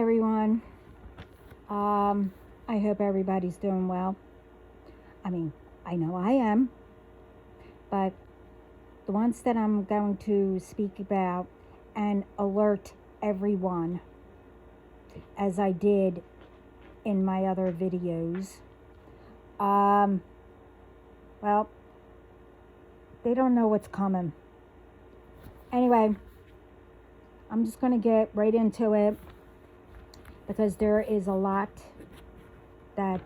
everyone. I hope everybody's doing well. I mean, I know I am, but the ones that I'm going to speak about and alert everyone, as I did in my other videos, um, well, they don't know what's coming. Anyway, I'm just going to get right into it because there is a lot that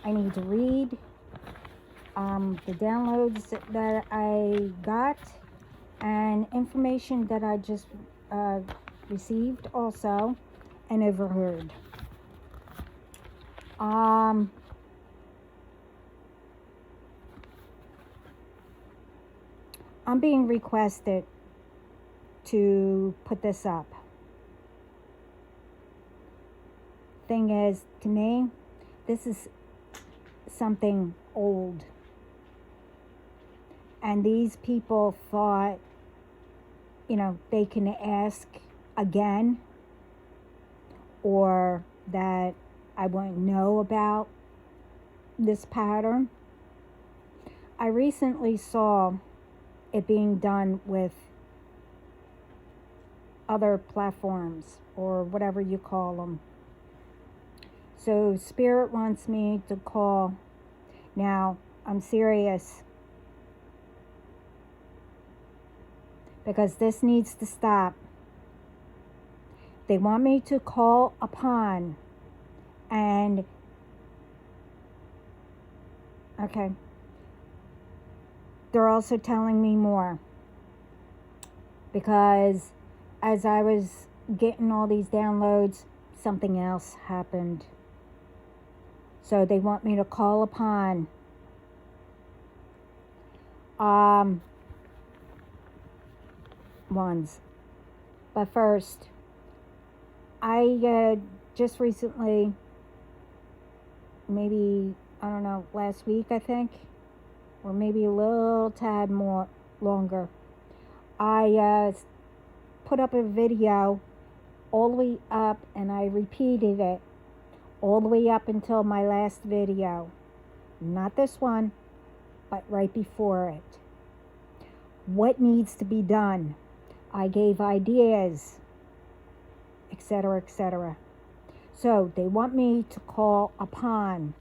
I need to read. The downloads that I got and information that I just received also and overheard. I'm being requested to put this up. Thing is, to me, this is something old. And these people thought, they can ask again, or that I won't know about this pattern. I recently saw it being done with other platforms, or whatever you call them. So Spirit wants me to call. Now, I'm serious, because this needs to stop. They want me to call upon, and okay, they're also telling me more, because as I was getting all these downloads, something else happened. So they want me to call upon ones. But first, I just recently, maybe, I don't know, last week I think, or maybe a little tad more longer, I put up a video all the way up, and I repeated it all the way up until my last video. Not this one, but right before it. What needs to be done? I gave ideas, etc., etc. So they want me to call upon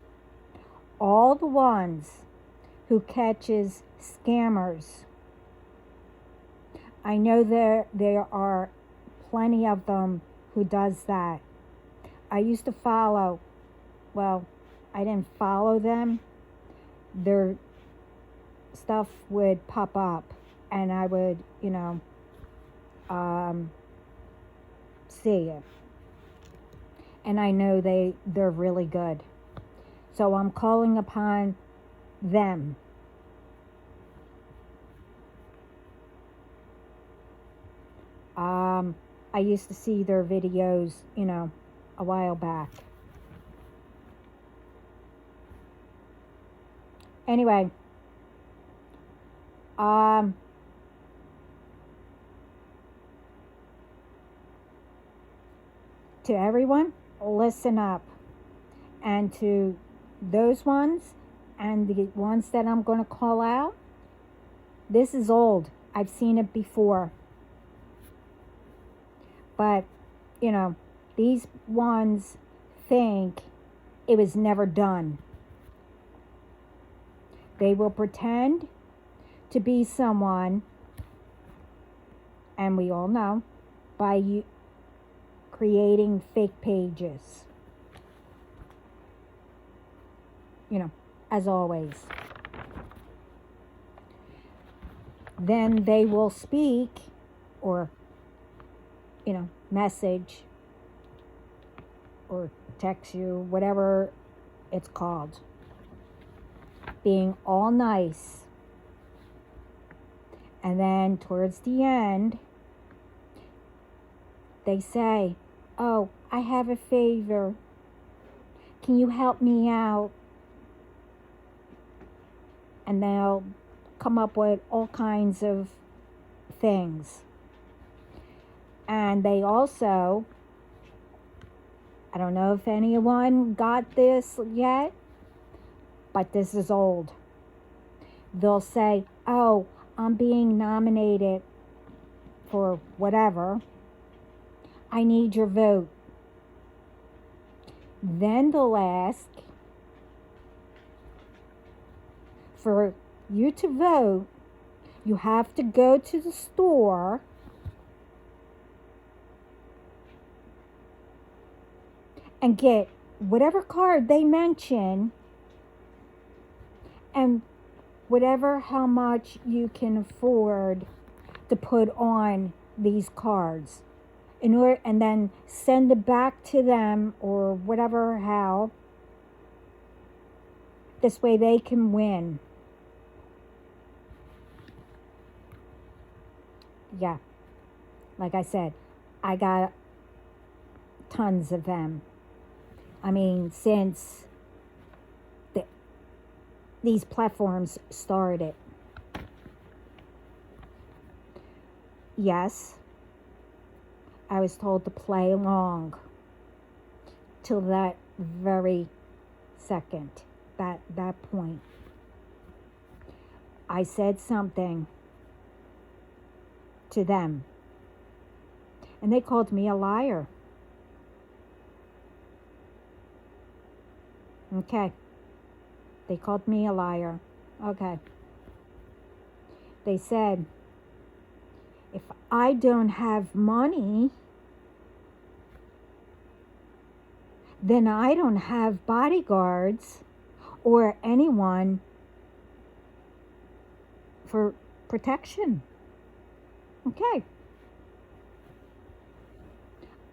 all the ones who catches scammers. I know there are plenty of them who does that. I used to follow, well, I didn't follow them. Their stuff would pop up, and I would, see it. And I know they're really good. So I'm calling upon them. I used to see their videos, a while back. Anyway, to everyone, listen up. And to those ones and the ones that I'm going to call out, this is old. I've seen it before. But, these ones think it was never done. They will pretend to be someone, and we all know, by creating fake pages. As always. Then they will speak, or message or text you, whatever it's called, being all nice. And then towards the end, they say, "Oh, I have a favor. Can you help me out?" And they'll come up with all kinds of things. And they also, I don't know if anyone got this yet, but this is old. They'll say, oh, I'm being nominated for whatever. I need your vote. Then they'll ask for you to vote. You have to go to the store and get whatever card they mention and whatever how much you can afford to put on these cards in order, and then send it back to them or whatever how. This way they can win. Yeah. Like I said, I got tons of them. I mean, since these platforms started. Yes, I was told to play along till that very second, that point. I said something to them, and they called me a liar. Okay. They called me a liar. Okay. They said, if I don't have money, then I don't have bodyguards or anyone for protection. Okay.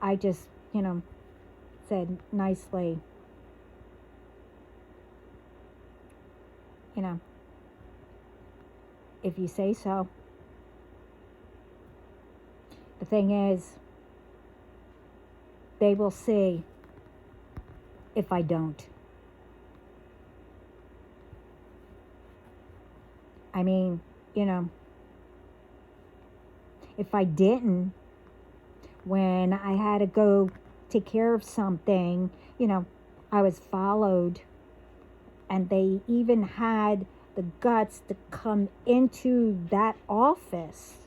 I just, said nicely, if you say so. The thing is, they will see if I don't. I mean, if I didn't, when I had to go take care of something, I was followed, and they even had the guts to come into that office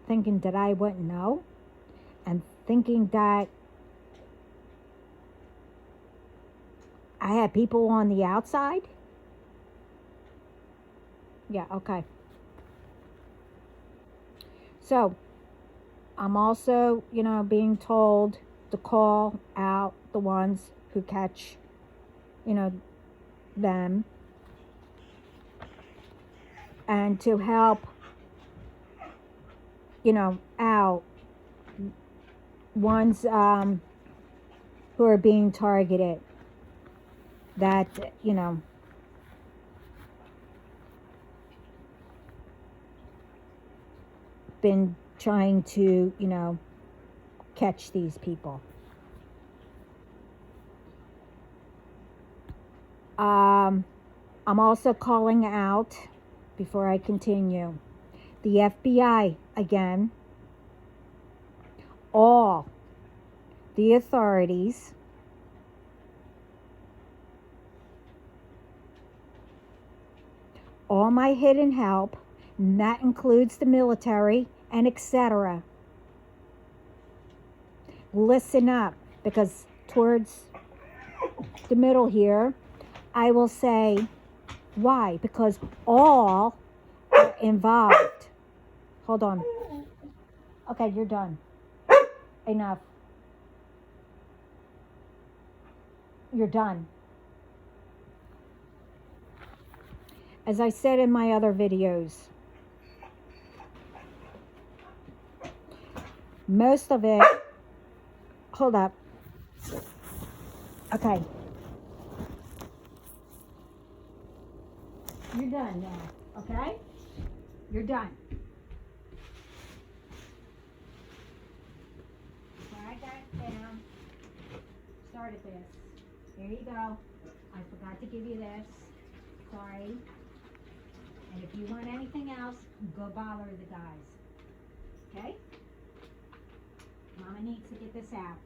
thinking that I wouldn't know, and thinking that I had people on the outside. Yeah, okay. So, I'm also, being told to call out the ones who catch, them, and to help, out ones who are being targeted, that, been trying to, catch these people. I'm also calling out, before I continue, the FBI again, all the authorities, all my hidden help, and that includes the military and etc. Listen up, because towards the middle here, I will say why. Because all are involved. Hold on. Okay, you're done. Enough. You're done. As I said in my other videos, most of it, hold up. Okay. You're done now, okay? You're done. Write that down. Started this. Here you go. I forgot to give you this. Sorry. And if you want anything else, go bother the guys. Okay? Mama needs to get this out.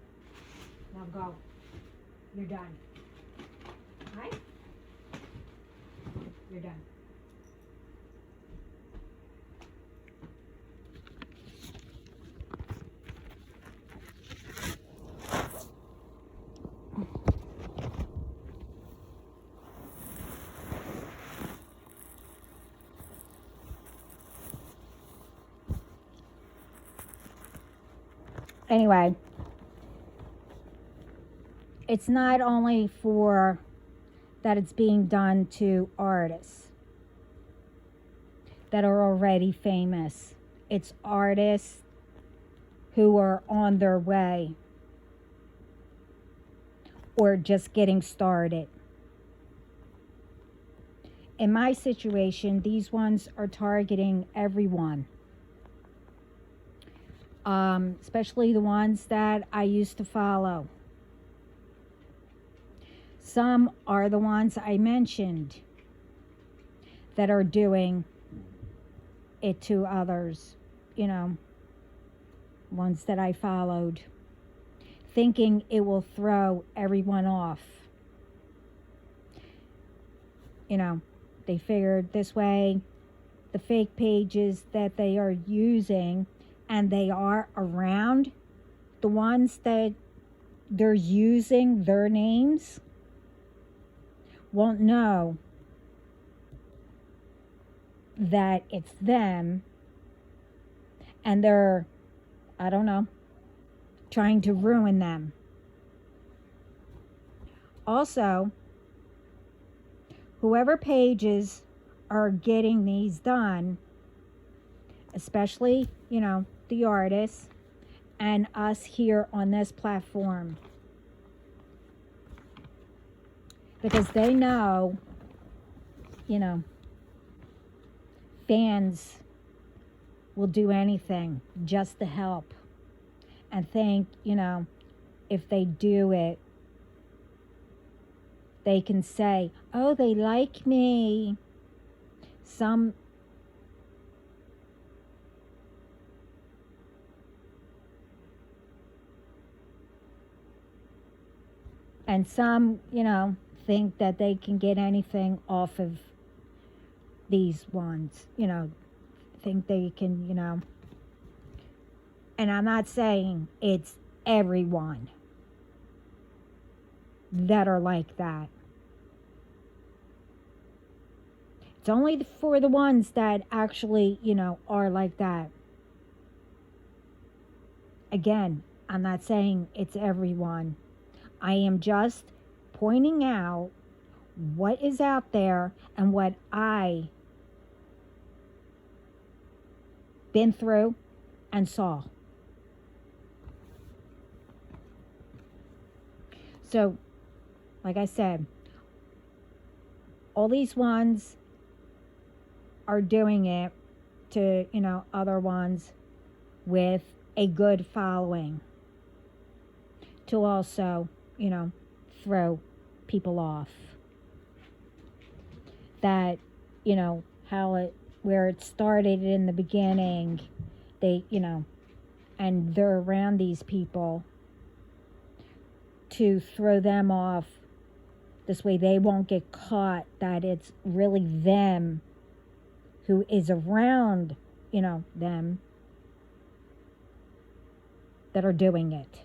Now go. You're done. Right? You're done. Anyway, it's not only for that it's being done to artists that are already famous. It's artists who are on their way or just getting started. In my situation, these ones are targeting everyone. Especially the ones that I used to follow. Some are the ones I mentioned that are doing it to others, you know, ones that I followed, thinking it will throw everyone off. You know, they figured this way the fake pages that they are using, and they are around the ones that they're using their names, won't know that it's them, and they're, I don't know, trying to ruin them. Also, whoever pages are getting these done, especially, you know, the artists and us here on this platform, because they know, you know, fans will do anything just to help, and think, you know, if they do it, they can say, oh, they like me. Some, you know, think that they can get anything off of these ones, you know, think they can, you know. And I'm not saying it's everyone that are like that. It's only for the ones that actually, you know, are like that. Again, I'm not saying it's everyone. I am just pointing out what is out there and what I been through and saw. So, like I said, all these ones are doing it to, you know, other ones with a good following to also, you know, throw people off. That, you know, where it started in the beginning, they, you know, and they're around these people to throw them off. This way they won't get caught that it's really them who is around, you know, them that are doing it.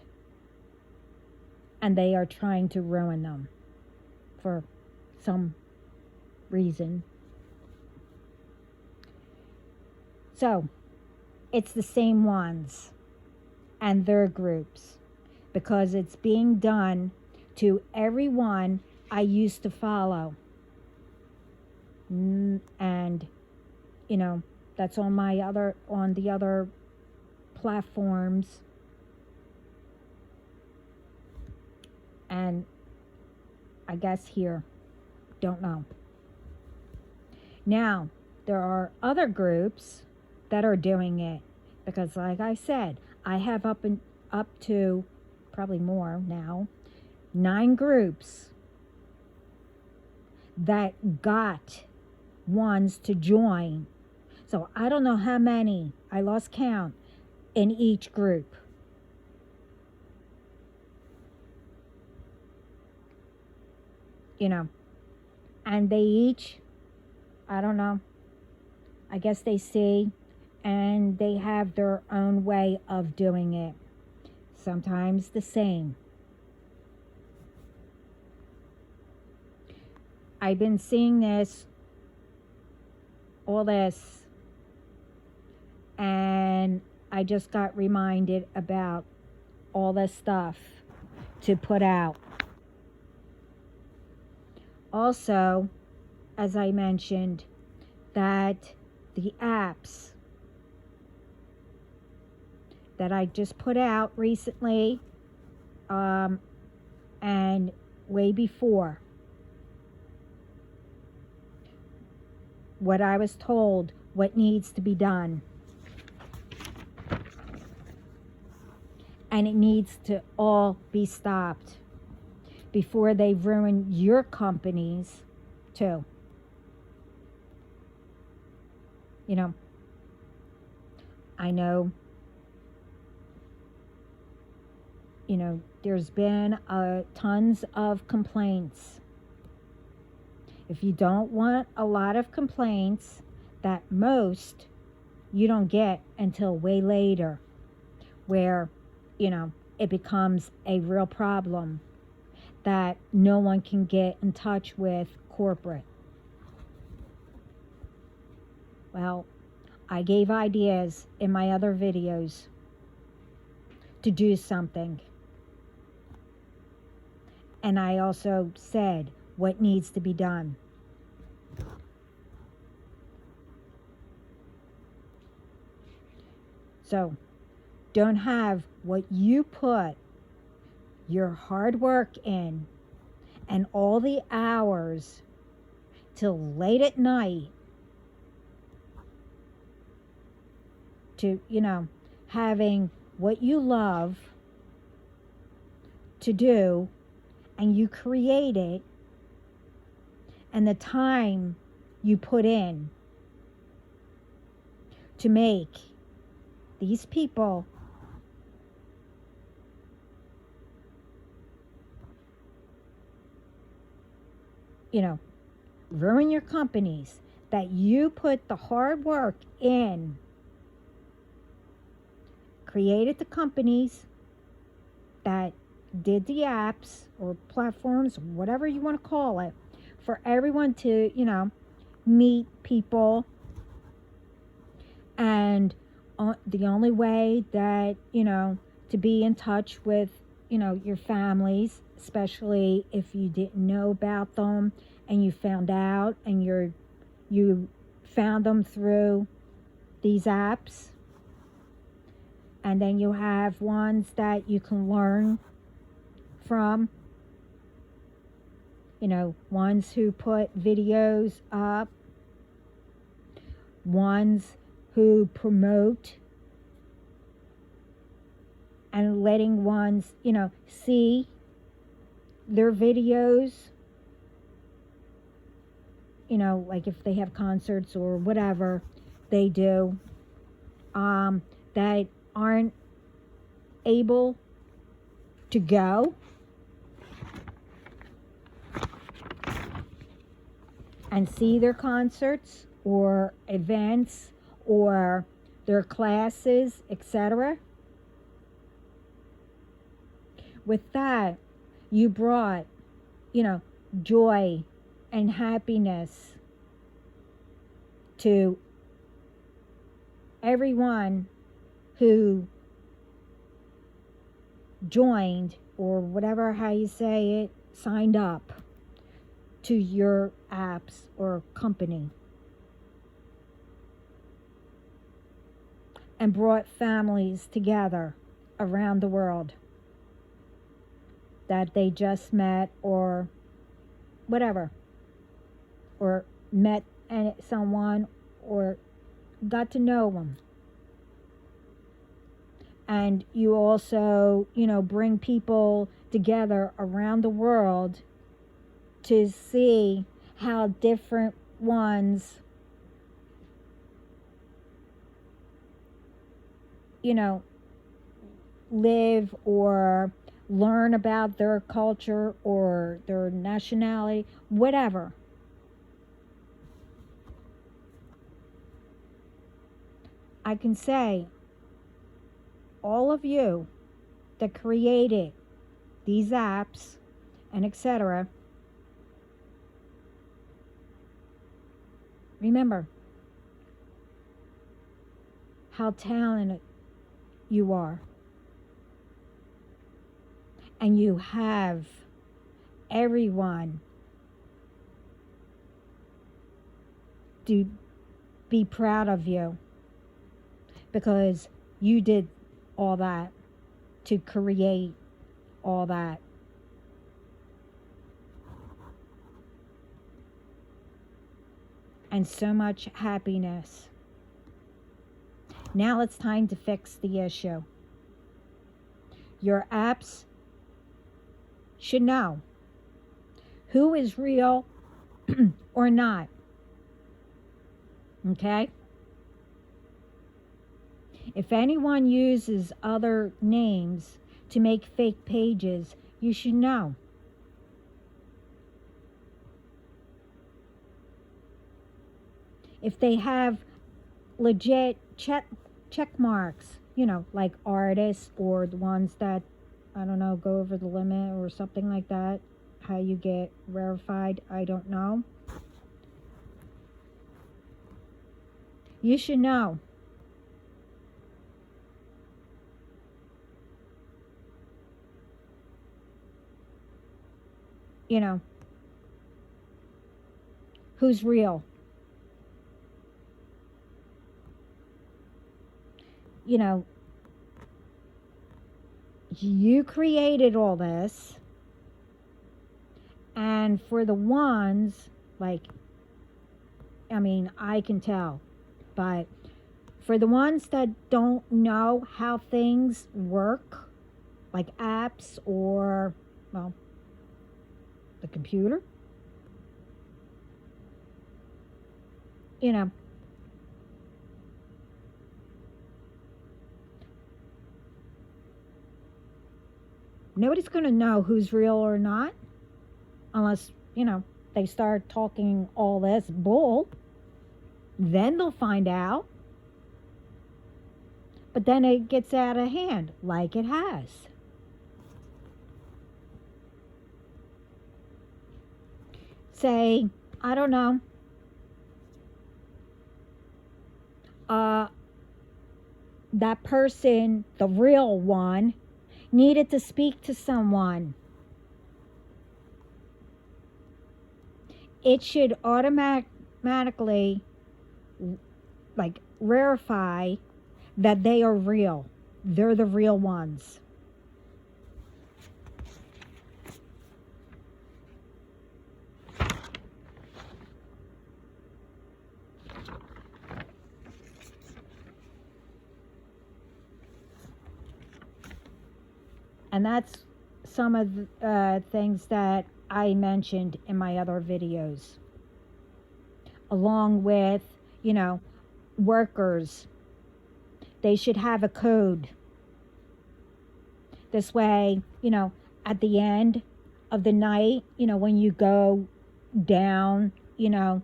And they are trying to ruin them for some reason. So, it's the same ones and their groups, because it's being done to everyone I used to follow. And, you know, that's on the other platforms. And I guess here, don't know. Now, there are other groups that are doing it, because like I said, I have up to probably more now, 9 groups that got ones to join. So I don't know how many, I lost count, in each group. You know, and they each, I don't know, I guess they see, and they have their own way of doing it. Sometimes the same. I've been seeing this, all this, and I just got reminded about all this stuff to put out. Also, as I mentioned, that the apps that I just put out recently, and way before, what I was told, what needs to be done. And it needs to all be stopped before they ruin your companies too. You know, I know, you know, there's been tons of complaints. If you don't want a lot of complaints, that most you don't get until way later, where, you know, it becomes a real problem that no one can get in touch with corporate. Well, I gave ideas in my other videos to do something. And I also said what needs to be done. So, don't have what you put your hard work in and all the hours till late at night to, you know, having what you love to do, and you create it, and the time you put in to make these people you know, ruin your companies, that you put the hard work in, created the companies that did the apps or platforms, whatever you want to call it, for everyone to, you know, meet people. And the only way that, you know, to be in touch with, you know, your families, especially if you didn't know about them and you found out and you found them through these apps. And then you have ones that you can learn from, you know, ones who put videos up, ones who promote, and letting ones, you know, see their videos, you know, like if they have concerts or whatever they do, that aren't able to go and see their concerts or events or their classes, etc. With that, you brought, you know, joy and happiness to everyone who joined, or whatever, how you say it, signed up to your apps or company, and brought families together around the world that they just met or whatever, or met someone or got to know them. And you also, you know, bring people together around the world to see how different ones, you know, live or learn about their culture or their nationality, whatever. I can say, all of you that created these apps and etc., remember how talented you are. And you have everyone to be proud of you because you did all that to create all that. And so much happiness. Now it's time to fix the issue. Your apps should know who is real or not. Okay? If anyone uses other names to make fake pages, you should know. If they have legit check marks, you know, like artists or the ones that, I don't know, go over the limit or something like that, how you get verified, I don't know. You should know. You know, who's real. You know, you created all this, and for the ones, like, I mean, I can tell, but for the ones that don't know how things work, like apps or, well, the computer, you know, nobody's going to know who's real or not unless, you know, they start talking all this bull. Then they'll find out. But then it gets out of hand, like it has. Say, I don't know, that person, the real one, needed to speak to someone. It should automatically, like, verify that they are real. They're the real ones. And that's some of the things that I mentioned in my other videos. Along with, you know, workers. They should have a code. This way, you know, at the end of the night, you know, when you go down, you know,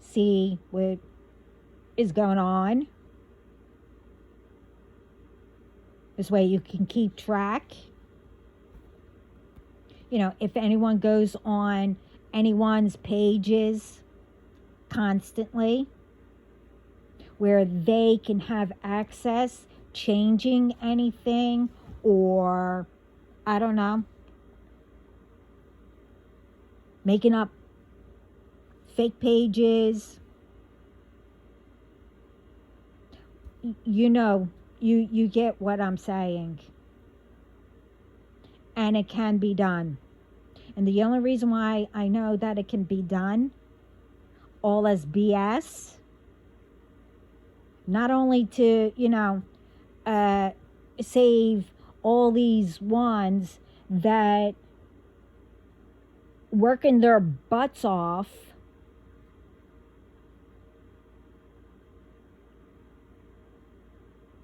see what is going on. This way you can keep track. You know, if anyone goes on anyone's pages constantly, where they can have access, changing anything, or, I don't know, making up fake pages. You know, you get what I'm saying. And it can be done. And the only reason why I know that it can be done, all as BS, not only to, you know, save all these ones that working their butts off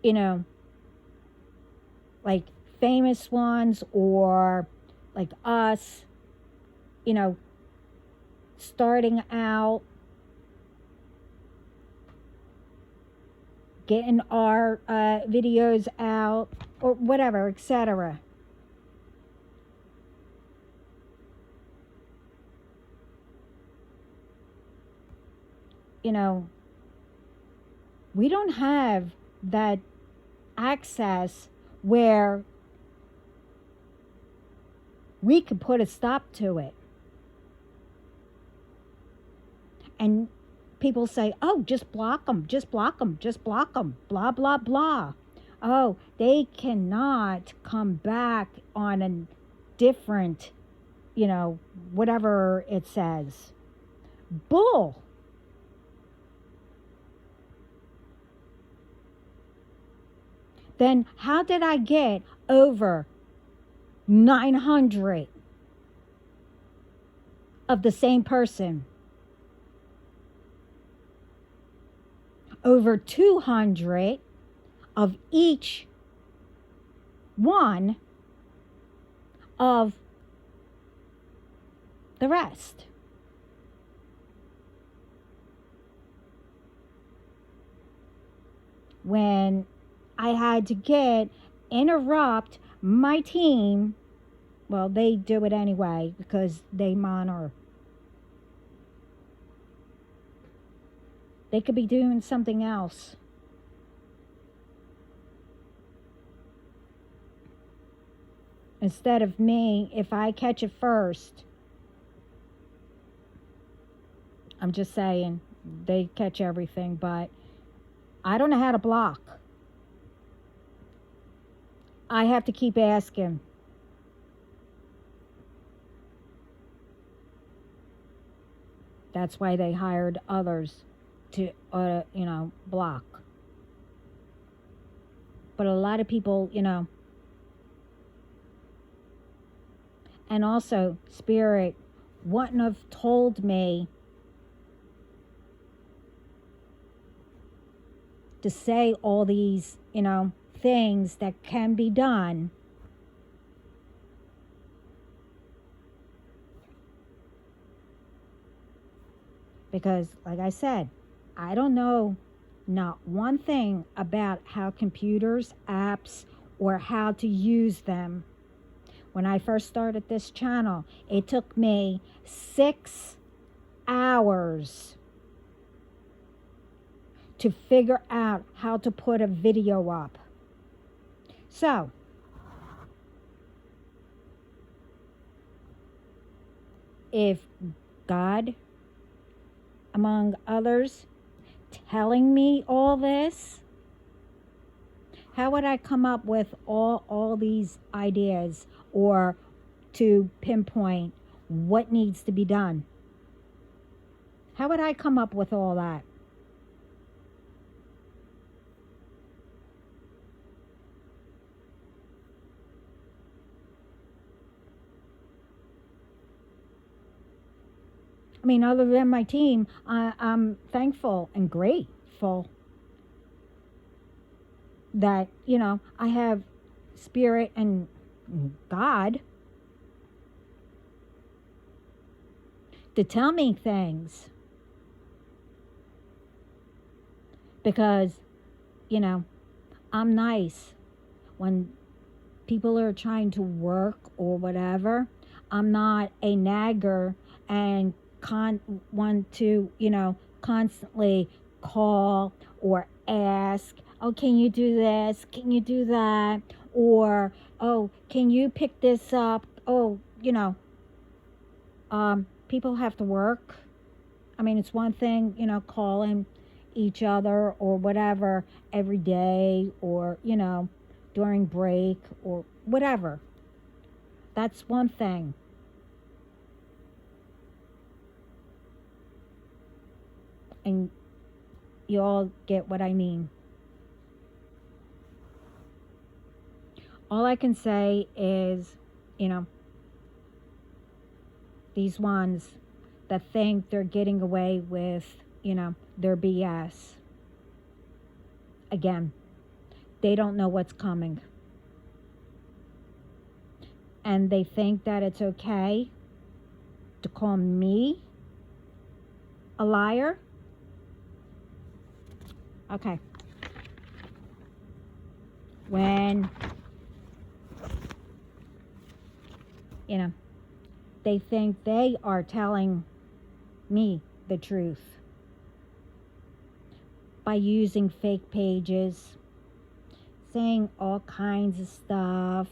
you know, like famous ones or like us, you know, starting out, getting our videos out or whatever, etc. You know, we don't have that access where we could put a stop to it. And people say, oh, just block them, just block them, just block them, blah, blah, blah. Oh, they cannot come back on a different, you know, whatever it says. Bull. Then how did I get over 900 of the same person? Over 200 of each one of the rest. When I had to interrupt my team, well, they do it anyway because they monitor. They could be doing something else. Instead of me, if I catch it first, I'm just saying, they catch everything, but I don't know how to block. I have to keep asking. That's why they hired others to, block. But a lot of people, and also Spirit wouldn't have told me to say all these, things that can be done. Because, like I said, I don't know not one thing about how computers, apps, or how to use them. When I first started this channel, it took me 6 hours to figure out how to put a video up. So, if God, among others, telling me all this, how would I come up with all these ideas or to pinpoint what needs to be done? How would I come up with all that? I mean, other than my team, I'm thankful and grateful that, I have Spirit and God to tell me things. Because, I'm nice. When people are trying to work or whatever, I'm not a nagger and want to, constantly call or ask, oh, can you do this? Can you do that? Or, oh, can you pick this up? Oh, people have to work. I mean, it's one thing, calling each other or whatever every day or, during break or whatever. That's one thing. And you all get what I mean. All I can say is, these ones that think they're getting away with, their BS. Again, they don't know what's coming. And they think that it's okay to call me a liar. Okay. When, they think they are telling me the truth by using fake pages, saying all kinds of stuff,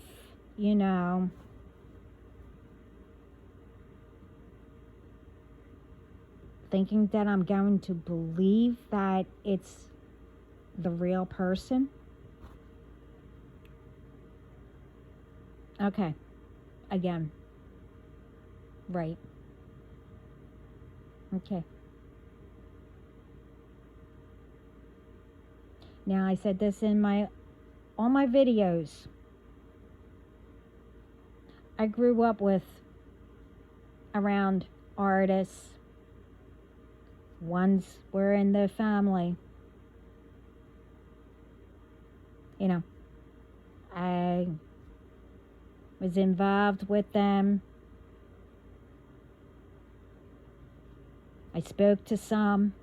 thinking that I'm going to believe that it's the real person. Okay. Again. Right. Okay. Now, I said this in all my videos. I grew up around artists. Ones were in the family. I was involved with them. I spoke to some.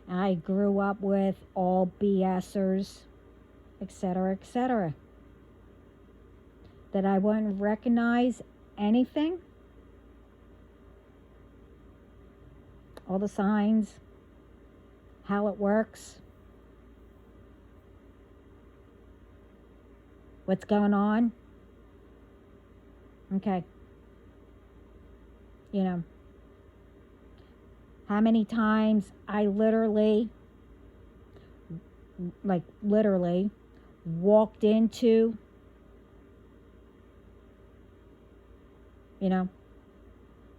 I grew up with all BSers, etc., etc. That I wouldn't recognize anything. All the signs, how it works, what's going on. Okay. How many times I literally walked into,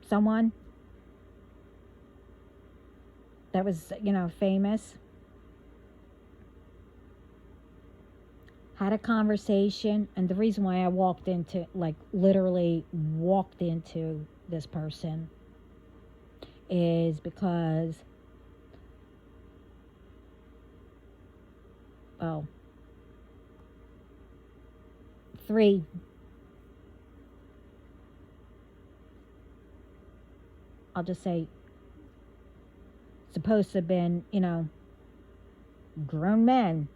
someone that was, famous, had a conversation, and the reason why I literally walked into this person is because, well, I'll just say, supposed to have been, grown men,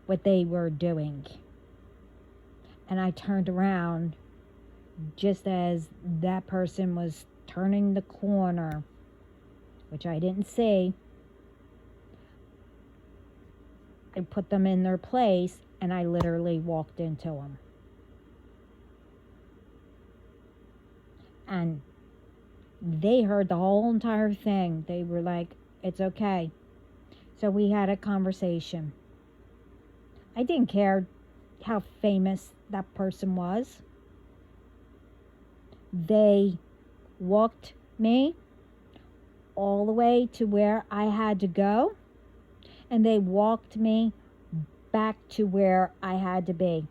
what they were doing. And I turned around just as that person was turning the corner, which I didn't see. I put them in their place, and I literally walked into them. And they heard the whole entire thing. They were like, it's okay. So we had a conversation. I didn't care how famous that person was. They walked me all the way to where I had to go, and they walked me back to where I had to be.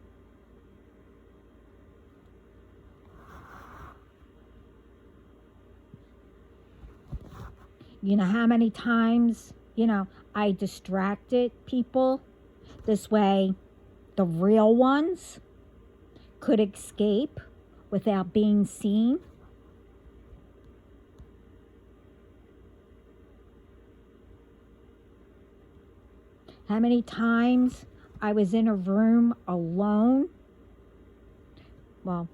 You know how many times, I distracted people? This way, the real ones could escape without being seen. How many times I was in a room alone? Well,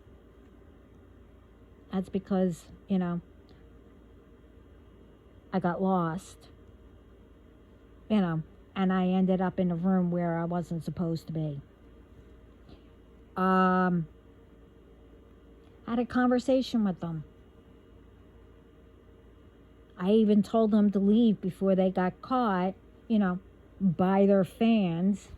that's because, I got lost, and I ended up in a room where I wasn't supposed to be. Had a conversation with them. I even told them to leave before they got caught, by their fans,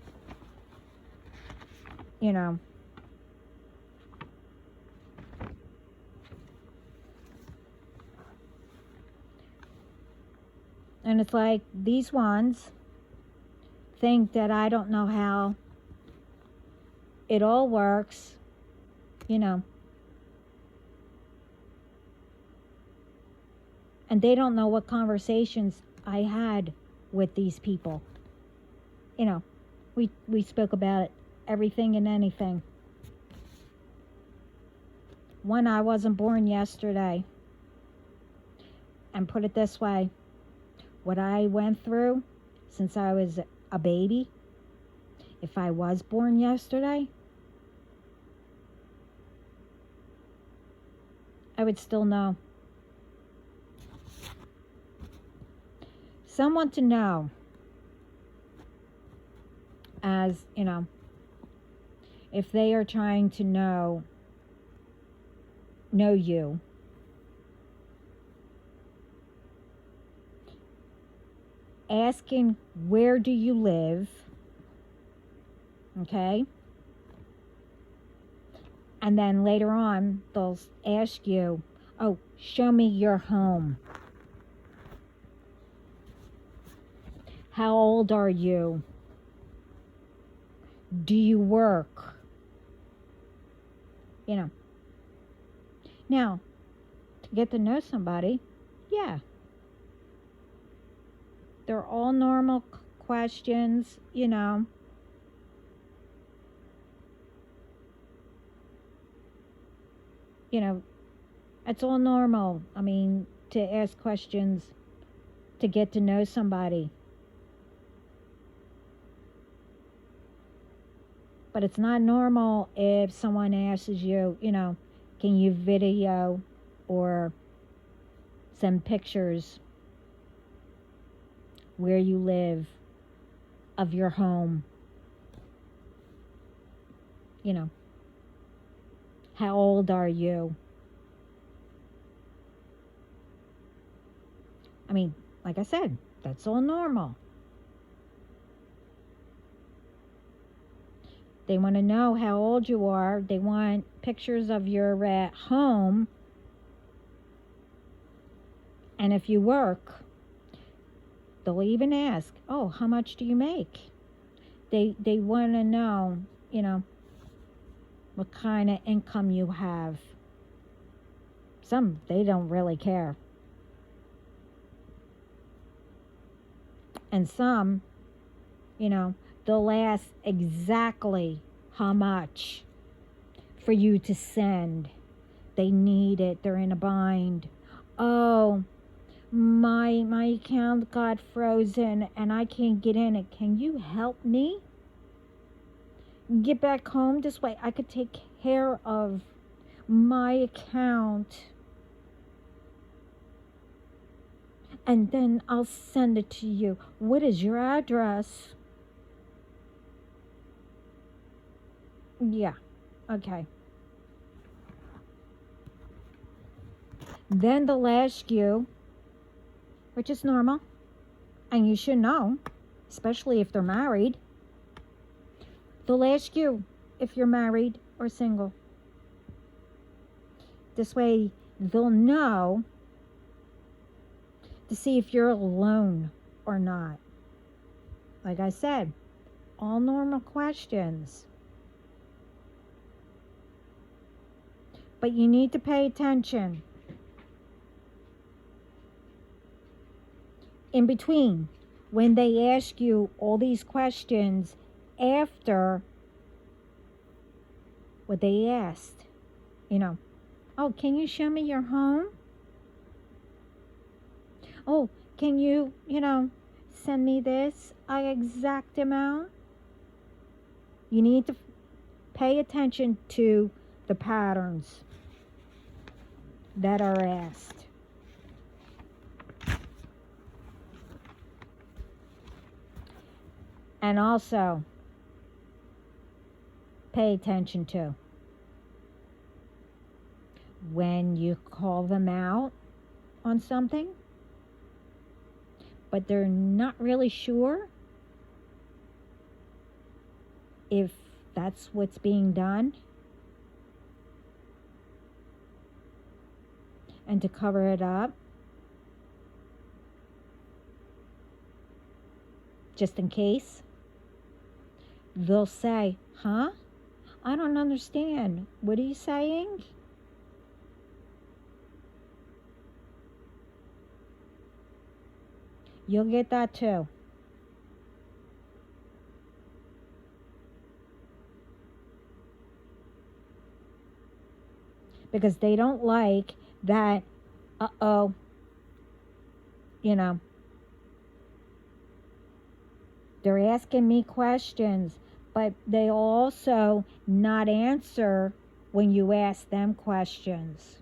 And it's like these ones think that I don't know how it all works, And they don't know what conversations I had with these people. You know, we spoke about everything and anything. One, I wasn't born yesterday. And put it this way, what I went through since I was a baby, if I was born yesterday, I would still know. Someone to know, as, you know, if they are trying to know you, asking where do you live, okay? And then later on, they'll ask you, oh, show me your home. How old are you? Do you work? You know. Now, to get to know somebody, yeah. They're all normal questions, you know. You know, it's all normal. I mean, to ask questions to get to know somebody. But it's not normal if someone asks you, you know, can you video or send pictures where you live, of your home, you know, how old are you? I mean, like I said, that's all normal. They want to know how old you are. They want pictures of your home. And if you work, they'll even ask, oh, how much do you make? They want to know, you know, what kind of income you have. Some, they don't really care. And some, you know, they'll ask exactly how much for you to send. They need it. They're in a bind. Oh, my account got frozen and I can't get in it. Can you help me get back home? This way I could take care of my account. And then I'll send it to you. What is your address? Yeah, okay. Then they'll ask you, which is normal, and you should know, especially if they're married. They'll ask you if you're married or single. This way they'll know to see if you're alone or not. Like I said, all normal questions. But you need to pay attention. In between, when they ask you all these questions after what they asked, you know, oh, can you show me your home? Oh, can you, you know, send me this exact amount? You need to pay attention to the patterns that are asked. And also, pay attention to when you call them out on something, but they're not really sure if that's what's being done. And to cover it up, just in case, they'll say, huh? I don't understand. What are you saying? You'll get that too. Because they don't like that, uh-oh, you know, they're asking me questions, but they also not answer when you ask them questions.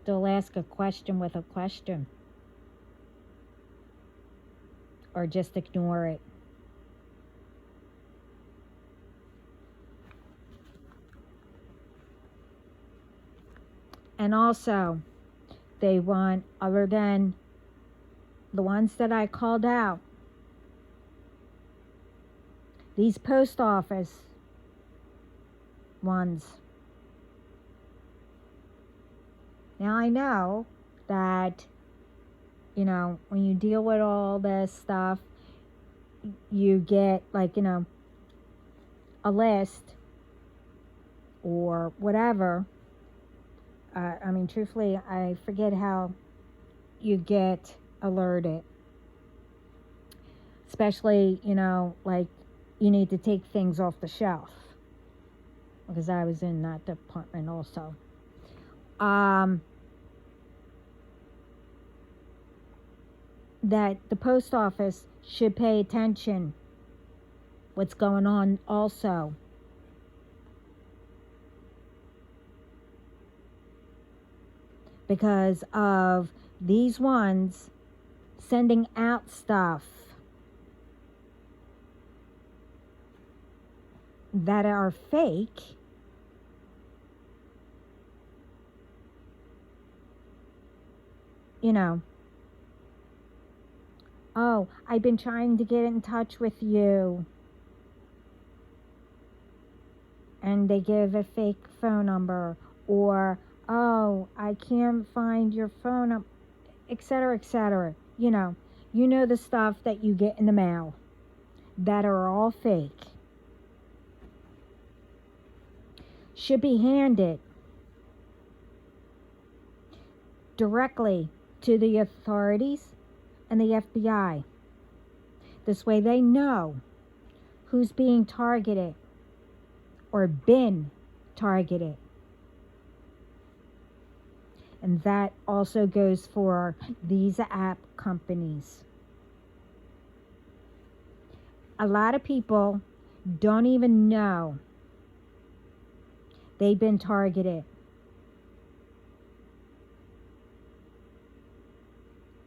They'll ask a question with a question, or just ignore it. And also, they want, other than the ones that I called out, these post office ones. Now I know that, you know, when you deal with all this stuff, you get like, you know, a list or whatever. I mean, truthfully, I forget how you get alerted. Especially, you know, like you need to take things off the shelf. Because I was in that department also. That the post office should pay attention what's going on also. Because of these ones sending out stuff that are fake. You know, oh, I've been trying to get in touch with you. And they give a fake phone number. Or, oh, I can't find your phone number, etc., etc. You know the stuff that you get in the mail that are all fake. Should be handed directly to the authorities and the FBI. This way they know who's being targeted or been targeted. And that also goes for these app companies. A lot of people don't even know they've been targeted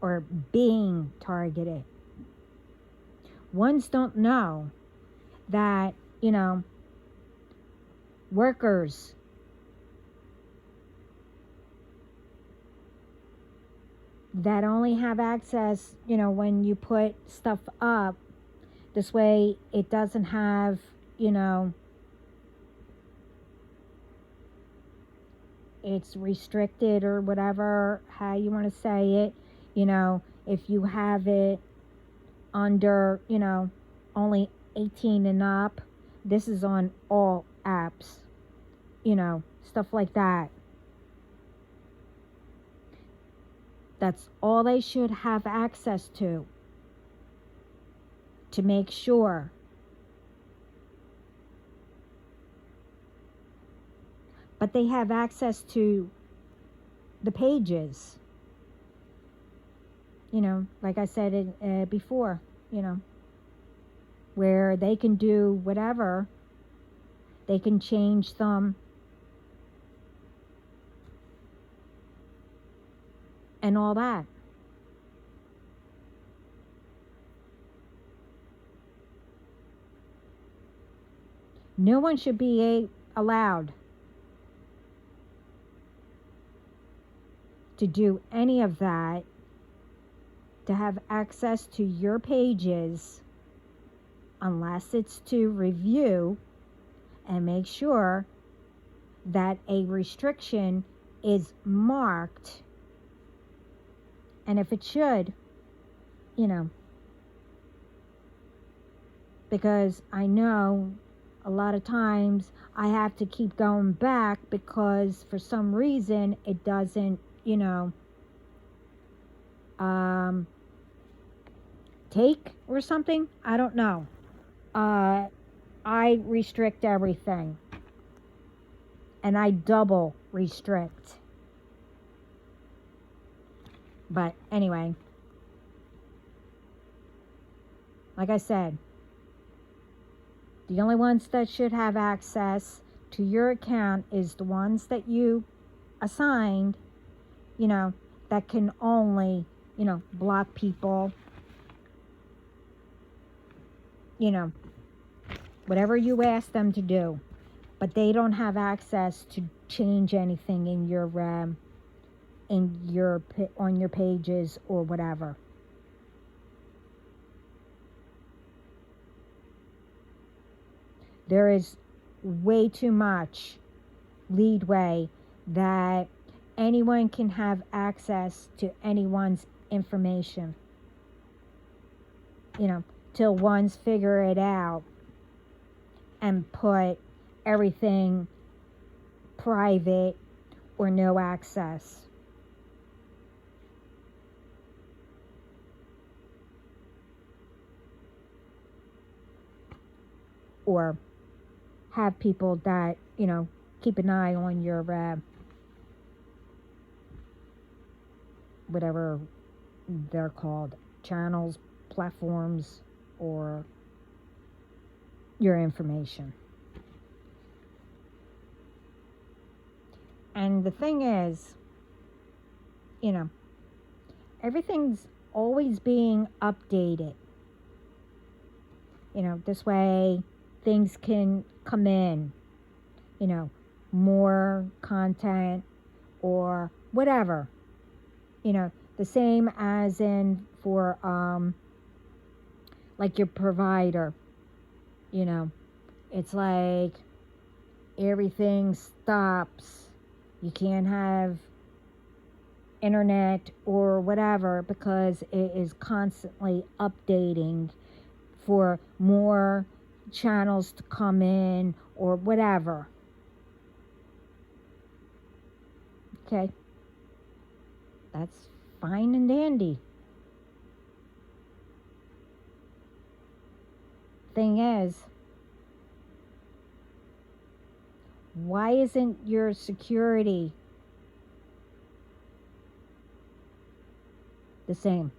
or being targeted. Ones don't know that, you know, workers that only have access, you know, when you put stuff up. This way it doesn't have, you know, it's restricted or whatever, how you want to say it. You know, if you have it under, you know, only 18 and up, this is on all apps, you know, stuff like that. That's all they should have access to make sure. But they have access to the pages. You know, like I said it, before, you know, where they can do whatever. They can change them. And all that. No one should be allowed to do any of that, to have access to your pages, unless it's to review and make sure that a restriction is marked. And if it should, you know, because I know a lot of times I have to keep going back because for some reason it doesn't you know, take or something. I don't know. I restrict everything. And I double restrict. But anyway, like I said, the only ones that should have access to your account is the ones that you assigned, you know, that can only, you know, block people, you know, whatever you ask them to do. But they don't have access to change anything in your on your pages or whatever. There is way too much leadway that anyone can have access to anyone's information, you know, till ones figure it out and put everything private or no access. Or have people that, you know, keep an eye on your whatever they're called, channels, platforms, or your information. And the thing is, you know, everything's always being updated. You know, this way things can come in, you know, more content or whatever. You know, the same as in for like your provider, you know, it's like everything stops. You can't have internet or whatever because it is constantly updating for more channels to come in or whatever. Okay, that's fine and dandy. Thing is, why isn't your security the same?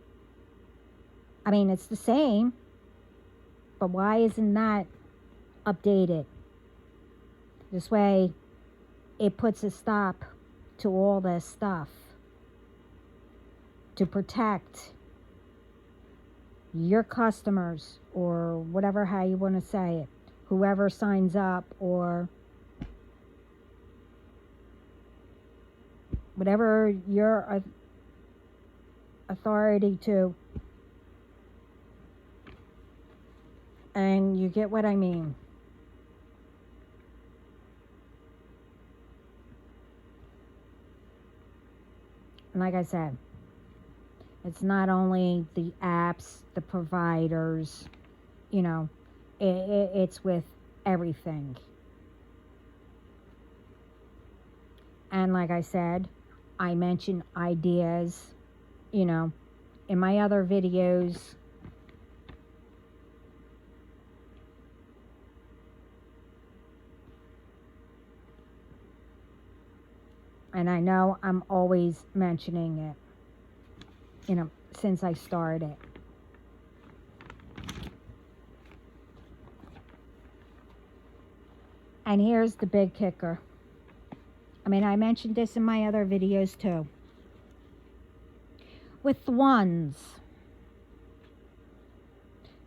I mean, it's the same, but why isn't that updated? This way, it puts a stop to all this stuff to protect your customers, or whatever, how you want to say it, whoever signs up, or whatever your authority to. And you get what I mean. And like I said, it's not only the apps, the providers, you know, it's with everything. And like I said, I mentioned ideas, you know, in my other videos. And I know I'm always mentioning it, you know, since I started. And here's the big kicker. I mean, I mentioned this in my other videos too. With the ones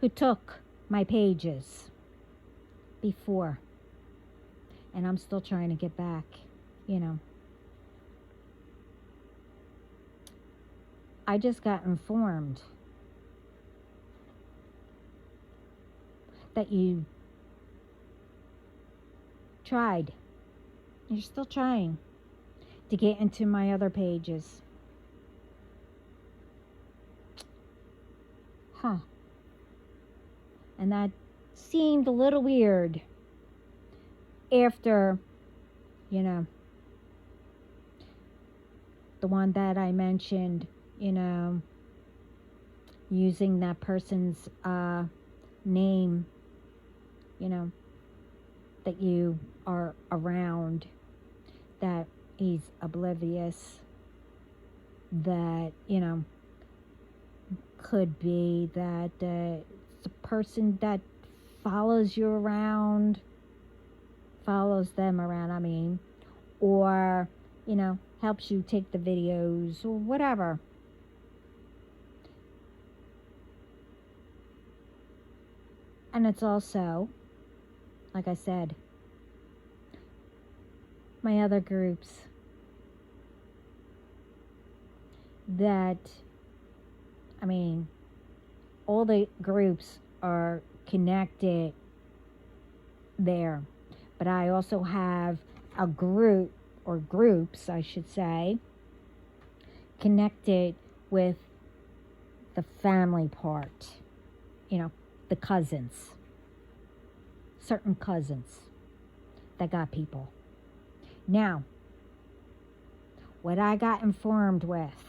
who took my pages before, and I'm still trying to get back, you know. I just got informed that you tried, you're still trying to get into my other pages. Huh. And that seemed a little weird after, you know, the one that I mentioned, you know, using that person's name, you know, that you are around, that he's oblivious, that, you know, could be that it's a person that follows you around, follows them around, I mean, or, you know, helps you take the videos or whatever. And it's also, like I said, my other groups that, I mean, all the groups are connected there. But I also have a group, or groups, I should say, connected with the family part. You know, the cousins. Certain cousins that got people. Now, what I got informed with,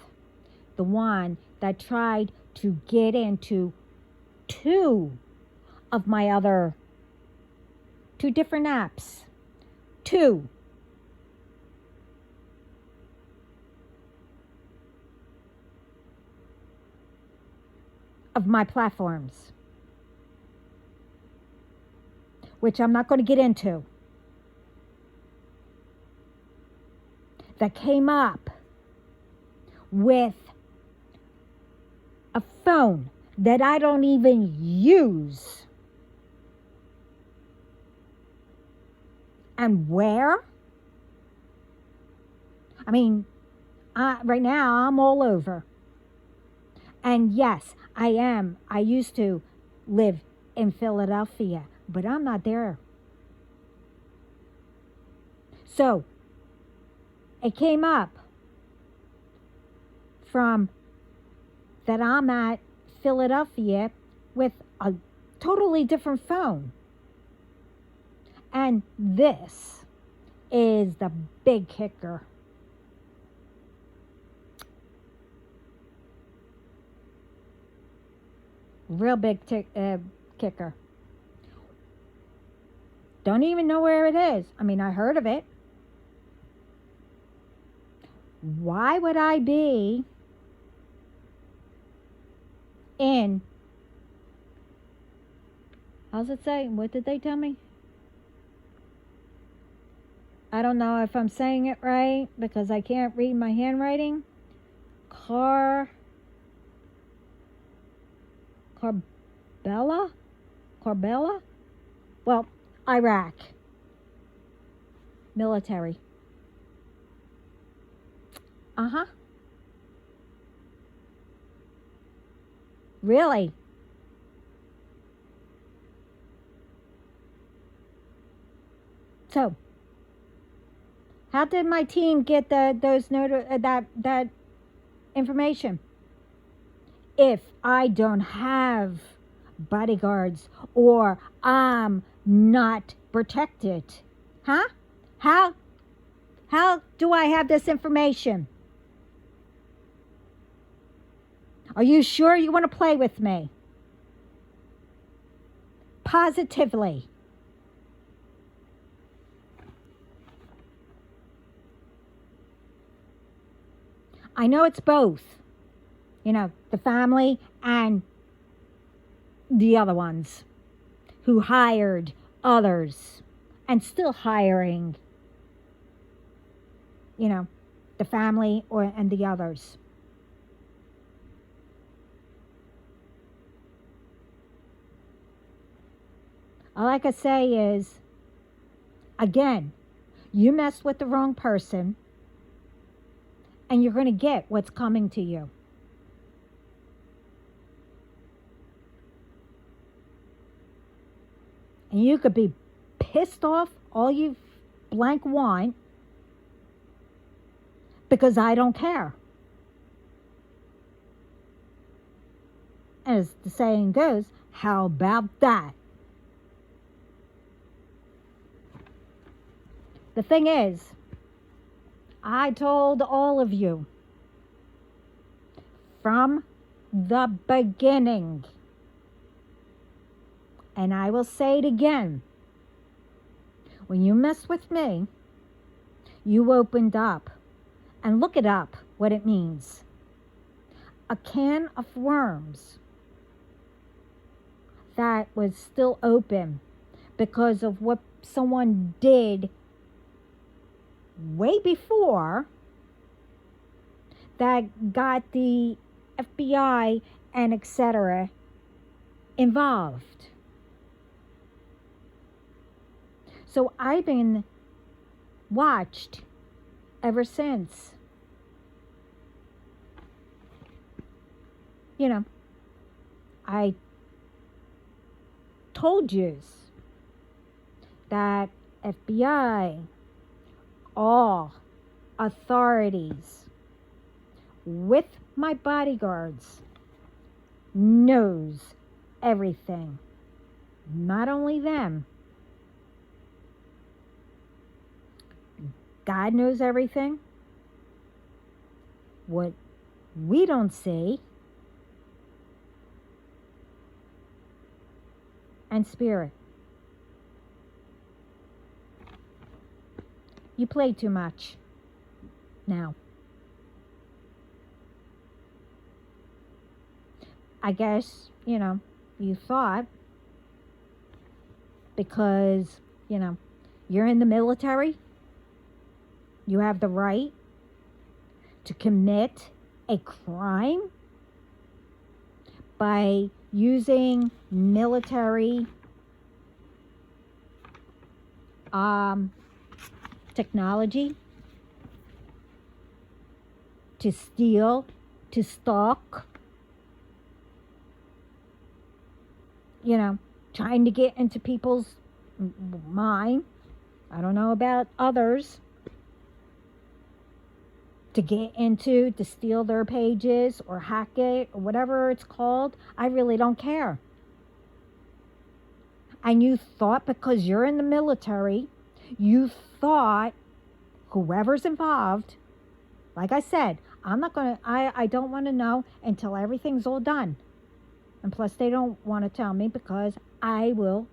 the one that tried to get into two of my other, two different apps, two of my platforms, which I'm not going to get into, that came up with a phone that I don't even use. And where? I mean, right now I'm all over. And yes, I used to live in Philadelphia, but I'm not there. So, it came up from that I'm at Philadelphia with a totally different phone. And this is the big kicker. Real big kicker. Don't even know where it is. I mean, I heard of it. Why would I be in, how's it say? What did they tell me? I don't know if I'm saying it right because I can't read my handwriting. Carbella? Well, Iraq. Military. Uh-huh. Really? So, how did my team get that information? If I don't have bodyguards or I'm not protected, huh? How do I have this information? Are you sure you want to play with me? Positively. I know it's both. You know, the family and the other ones who hired others and still hiring, you know, the family and the others. All I can say is, again, you messed with the wrong person and you're going to get what's coming to you. And you could be pissed off all you blank want because I don't care. As the saying goes, how about that? The thing is, I told all of you from the beginning. And I will say it again. When you mess with me, you opened up. And look it up, what it means. A can of worms that was still open because of what someone did way before that got the FBI and etc. involved. So I've been watched ever since. You know, I told you that FBI, all authorities, with my bodyguards, knows everything. Not only them, God knows everything. What we don't see, and spirit. You play too much now. I guess, you thought because, you're in the military, you have the right to commit a crime by using military technology to steal, to stalk, trying to get into people's mind. I don't know about others. To get into, to steal their pages or hack it or whatever it's called. I really don't care. And you thought because you're in the military, you thought whoever's involved, like I said, I don't want to know until everything's all done. And plus they don't want to tell me because I will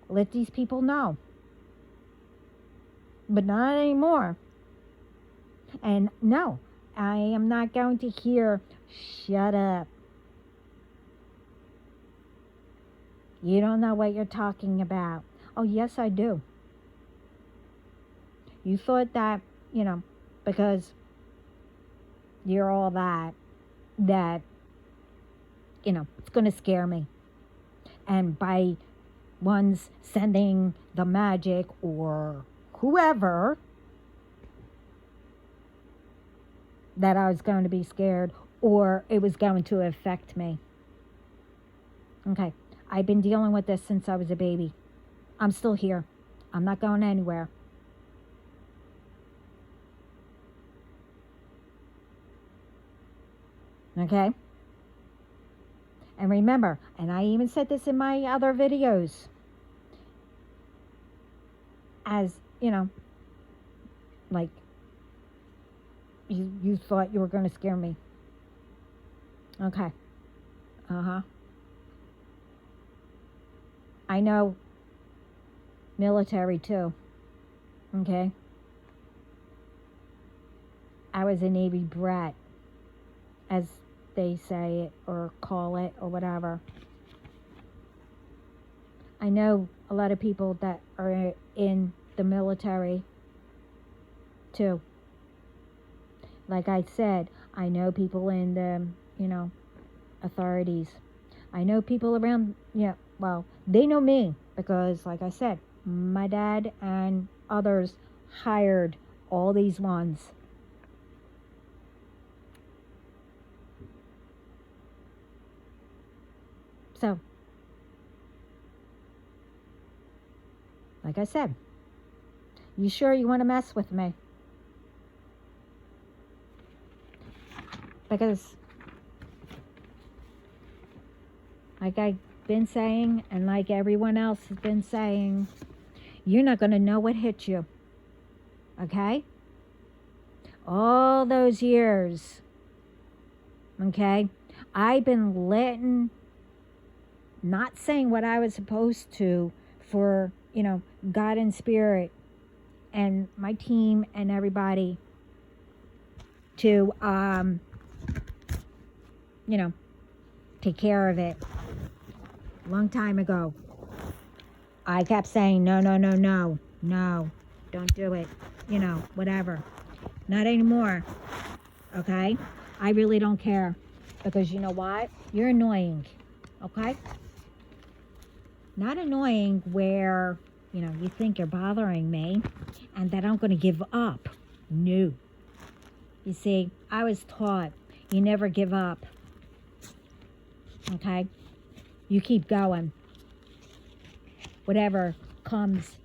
let these people know. But not anymore. And no, I am not going to hear, shut up. You don't know what you're talking about. Oh, yes, I do. You thought that, because you're all that, it's going to scare me. And by ones sending the magic or whoever, that I was going to be scared or it was going to affect me. Okay, I've been dealing with this since I was a baby. I'm still here. I'm not going anywhere. Okay? And remember, and I even said this in my other videos, as, like, you thought you were going to scare me. Okay. I know military too. Okay. I was a Navy brat, as they say it or call it or whatever. I know a lot of people that are in the military too. Like I said, I know people in the, authorities. I know people around, they know me because, like I said, my dad and others hired all these ones. So, like I said, you sure you want to mess with me? Because, like I've been saying, and like everyone else has been saying, you're not going to know what hit you. Okay? All those years Okay? I've been not saying what I was supposed to for, God and Spirit and my team and everybody to, take care of it. Long time ago, I kept saying, no, no, no, no, no, don't do it. Whatever. Not anymore. Okay? I really don't care. Because you know what? You're annoying. Okay? Not annoying where, you think you're bothering me and that I'm going to give up. No. You see, I was taught you never give up. Okay? You keep going. Whatever comes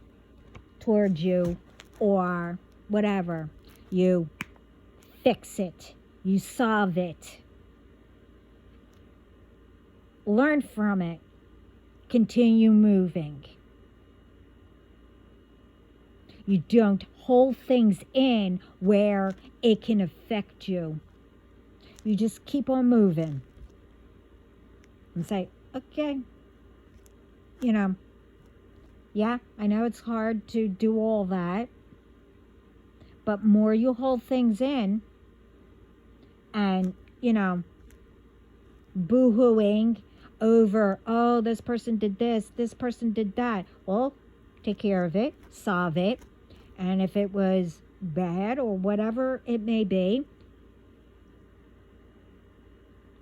towards you or whatever, you fix it. You solve it. Learn from it. Continue moving. You don't hold things in where it can affect you. You just keep on moving. And say, okay, yeah, I know it's hard to do all that. But more you hold things in and, boo-hooing over, oh, this person did this person did that. Well, take care of it, solve it. And if it was bad or whatever it may be,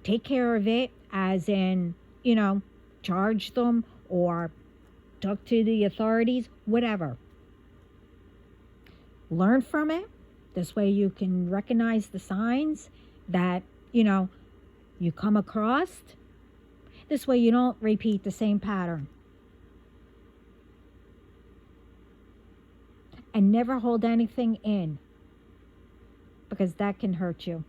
take care of it, as in, charge them or talk to the authorities, whatever. Learn from it. This way you can recognize the signs that, you come across. This way you don't repeat the same pattern. And never hold anything in, because that can hurt you.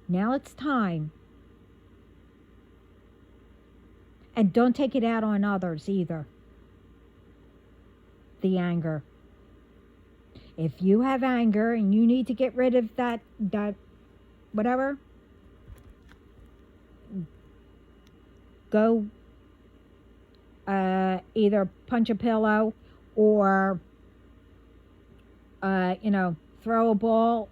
Now it's time. And don't take it out on others either. The anger. If you have anger and you need to get rid of that whatever, go either punch a pillow or throw a ball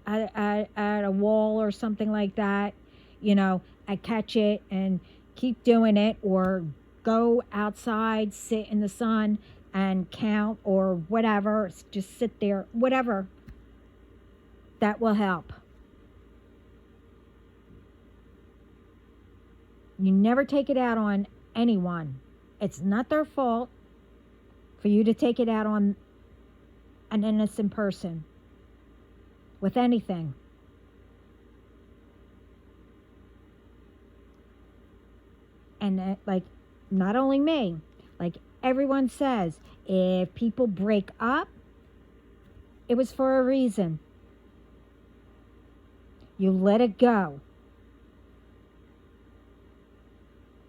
at a wall or something like that, and catch it and keep doing it, or go outside, sit in the sun and count or whatever, just sit there, whatever. That will help. You never take it out on anyone. It's not their fault for you to take it out on an innocent person with anything. And not only me, like everyone says, if people break up, it was for a reason. You let it go.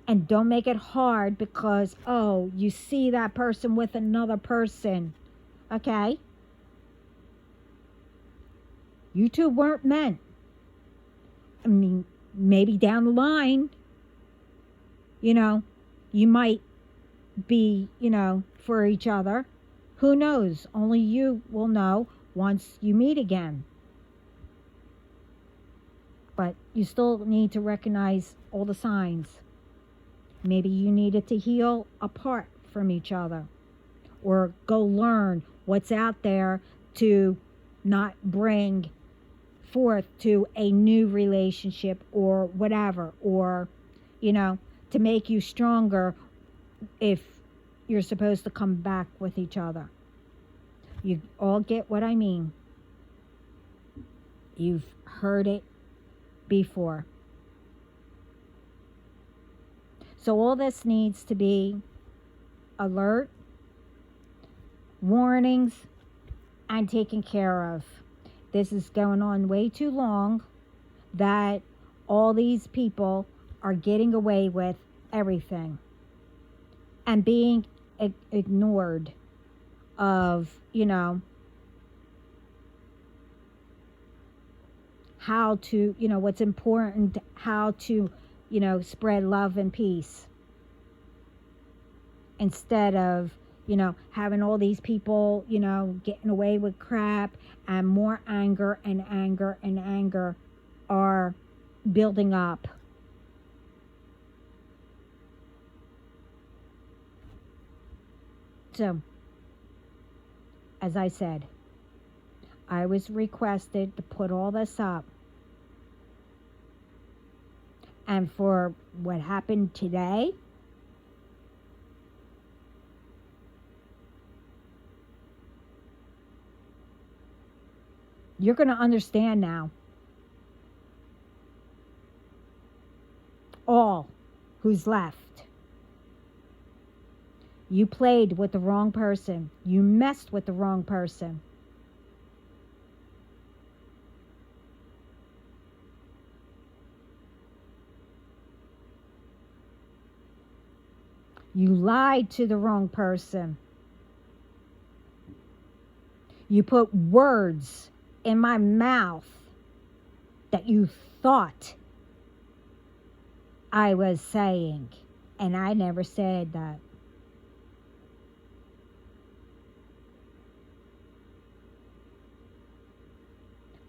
And don't make it hard because, oh, you see that person with another person. Okay? You two weren't meant. I mean, maybe down the line, you might be, for each other. Who knows? Only you will know once you meet again. But you still need to recognize all the signs. Maybe you needed to heal apart from each other, or go learn what's out there to not bring forth to a new relationship or whatever, or, to make you stronger if you're supposed to come back with each other. You all get what I mean. You've heard it before. So all this needs to be alert, warnings, and taken care of. This is going on way too long that all these people are getting away with everything and being ignored of, how to, what's important, how to, spread love and peace, instead of, having all these people, getting away with crap, and more anger and anger and anger are building up. So, as I said, I was requested to put all this up. And for what happened today, you're going to understand now. All who's left. You played with the wrong person. You messed with the wrong person. You lied to the wrong person. You put words in my mouth that you thought I was saying, and I never said that.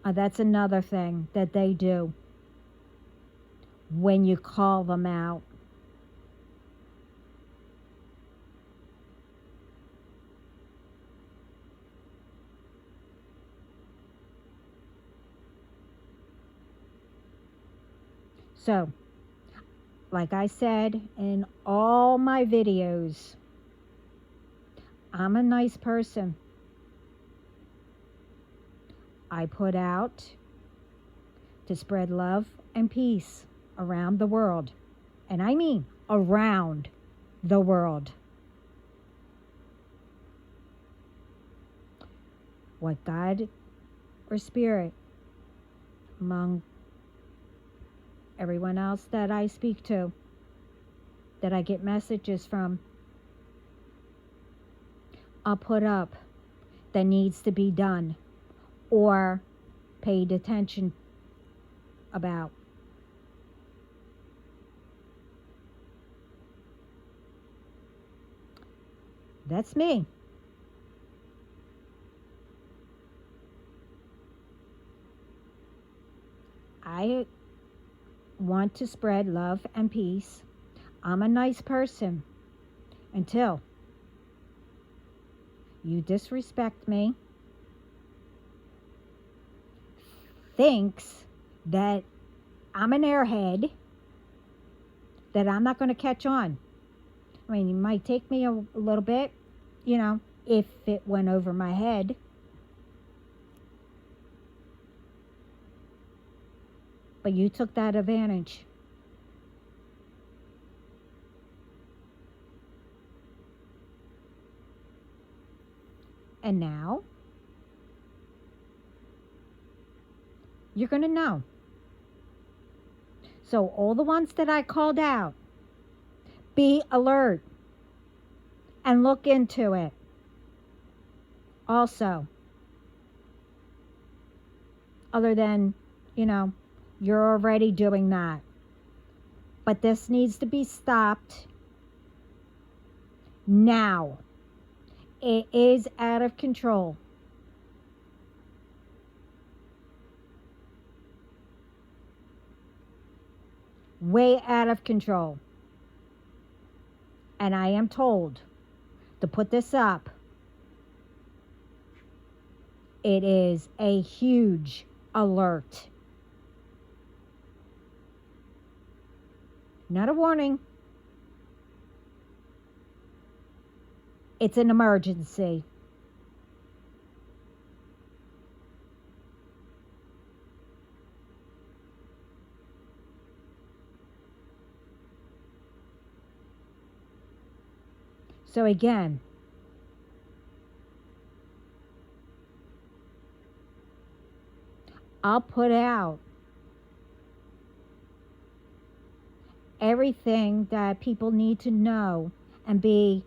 That's another thing that they do when you call them out. So, like I said in all my videos, I'm a nice person. I put out to spread love and peace around the world. And I mean around the world. What God or Spirit, among everyone else that I speak to, that I get messages from, I'll put up that needs to be done or paid attention about. That's me. I want to spread love and peace. I'm a nice person until you disrespect me, thinks that I'm an airhead, that I'm not going to catch on. I mean, it might take me a little bit, if it went over my head. But you took that advantage. And now, you're going to know. So all the ones that I called out, be alert and look into it. Also, other than, you're already doing that. But this needs to be stopped now. It is out of control. Way out of control. And I am told to put this up. It is a huge alert. Not a warning. It's an emergency. So again, I'll put out everything that people need to know and be,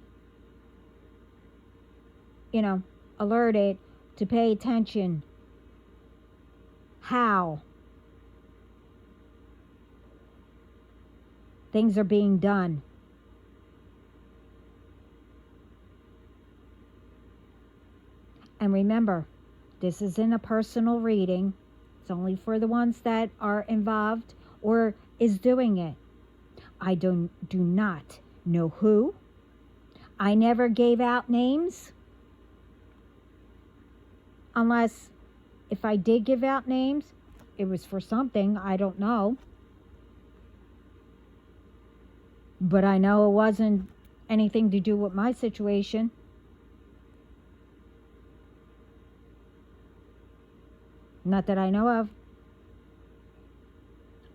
alerted to pay attention. How things are being done. And remember, this isn't a personal reading. It's only for the ones that are involved or is doing it. I do not know who. I never gave out names. Unless if I did give out names, it was for something, I don't know. But I know it wasn't anything to do with my situation. Not that I know of.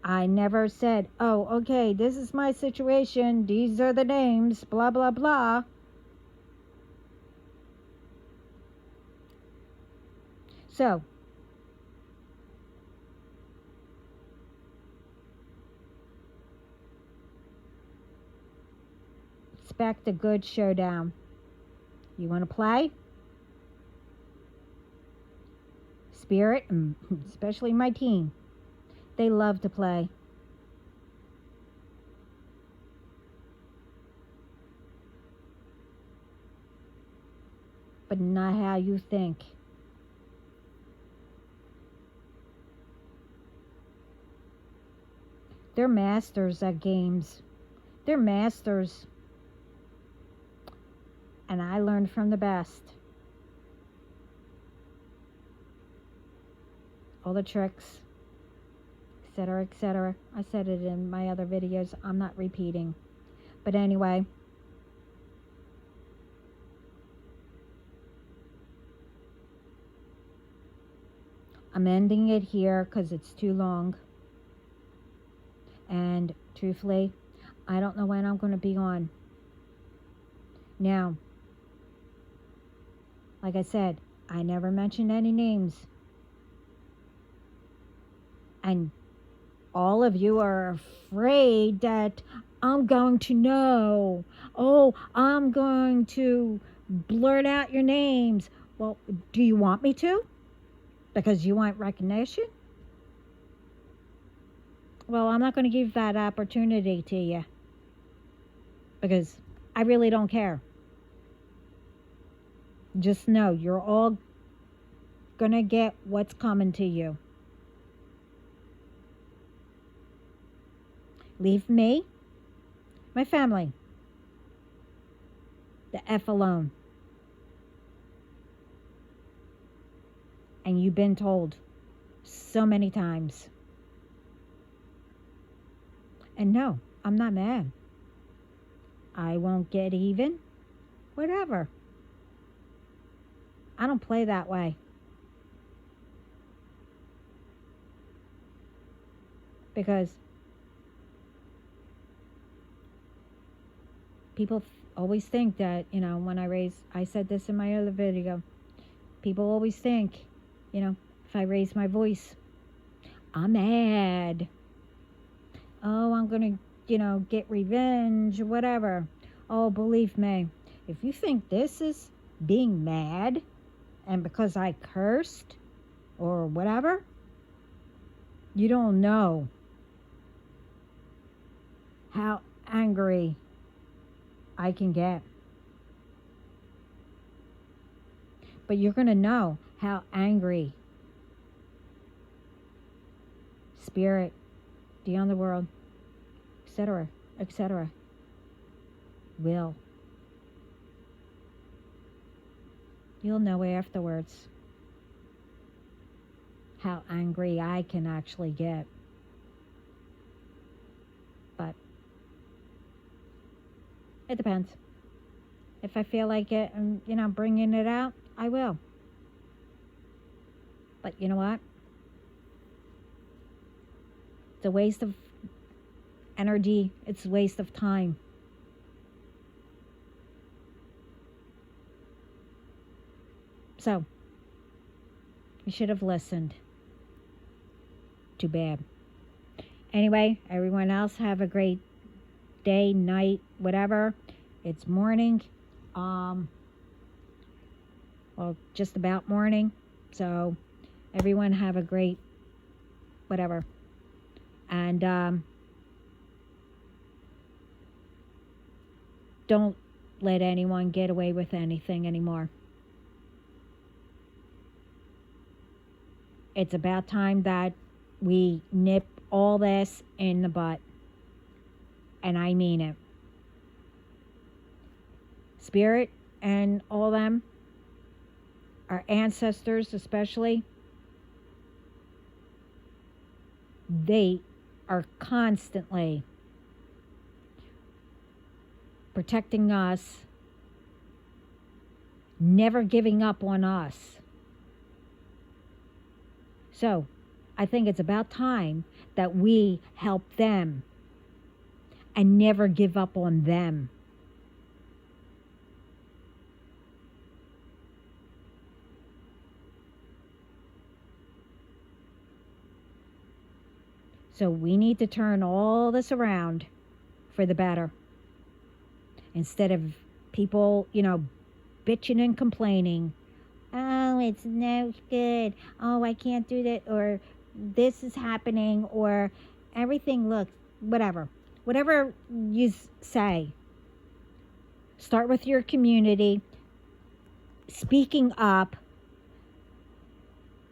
I never said, oh, okay, this is my situation. These are the names, blah, blah, blah. So, expect a good showdown. You want to play? Spirit, and especially my team, they love to play. But not how you think. They're masters at games. They're masters. And I learned from the best. All the tricks, etc., etc. I said it in my other videos. I'm not repeating. But anyway, I'm ending it here because it's too long. And truthfully, I don't know when I'm going to be on. Now, like I said, I never mentioned any names. And all of you are afraid that I'm going to know. Oh, I'm going to blurt out your names. Well, do you want me to? Because you want recognition? Well, I'm not going to give that opportunity to you. Because I really don't care. Just know you're all going to get what's coming to you. Leave me, my family, the F alone. And you've been told so many times. And no, I'm not mad. I won't get even. Whatever. I don't play that way. Because people always think that, when I said this in my other video, people always think, if I raise my voice, I'm mad. Oh, I'm going to, get revenge or whatever. Oh, believe me, if you think this is being mad and because I cursed or whatever, you don't know how angry I can get. But you're going to know how angry Spirit, the underworld, etc., etc., will. You'll know afterwards how angry I can actually get. But it depends. If I feel like it and, bringing it out, I will. But you know what? It's a waste of energy. It's a waste of time. So, you should have listened. Too bad. Anyway, everyone else have a great day, night, whatever. It's morning. Well, just about morning. So, everyone have a great whatever. And don't let anyone get away with anything anymore. It's about time that we nip all this in the butt. And I mean it. Spirit and all them, our ancestors especially, they are constantly protecting us, never giving up on us. So, I think it's about time that we help them and never give up on them. So we need to turn all this around for the better. Instead of people, bitching and complaining. Oh, it's no good. Oh, I can't do that. Or this is happening. Or everything looks, whatever. Whatever you say. Start with your community. Speaking up.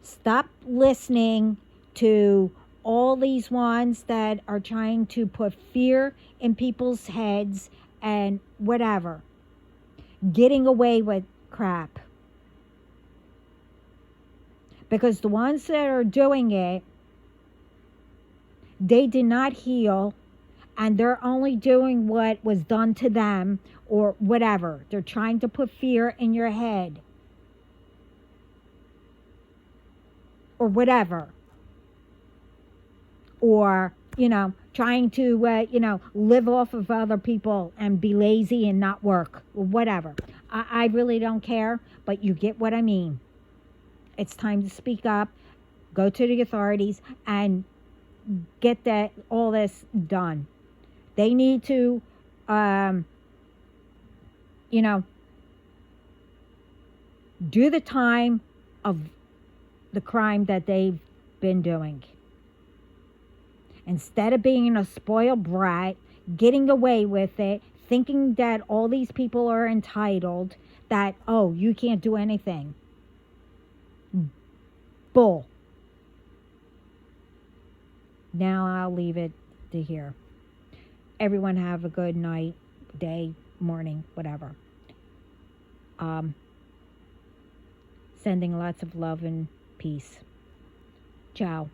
Stop listening to all these ones that are trying to put fear in people's heads and whatever. Getting away with crap. Because the ones that are doing it, they did not heal, and they're only doing what was done to them or whatever. They're trying to put fear in your head. Or whatever. Or, trying to, live off of other people and be lazy and not work. Or whatever. I really don't care, but you get what I mean. It's time to speak up, go to the authorities, and get all this done. They need to, do the time of the crime that they've been doing. Instead of being a spoiled brat, getting away with it, thinking that all these people are entitled, that, oh, you can't do anything. Bull. Now I'll leave it to here. Everyone have a good night, day, morning, whatever. Sending lots of love and peace. Ciao.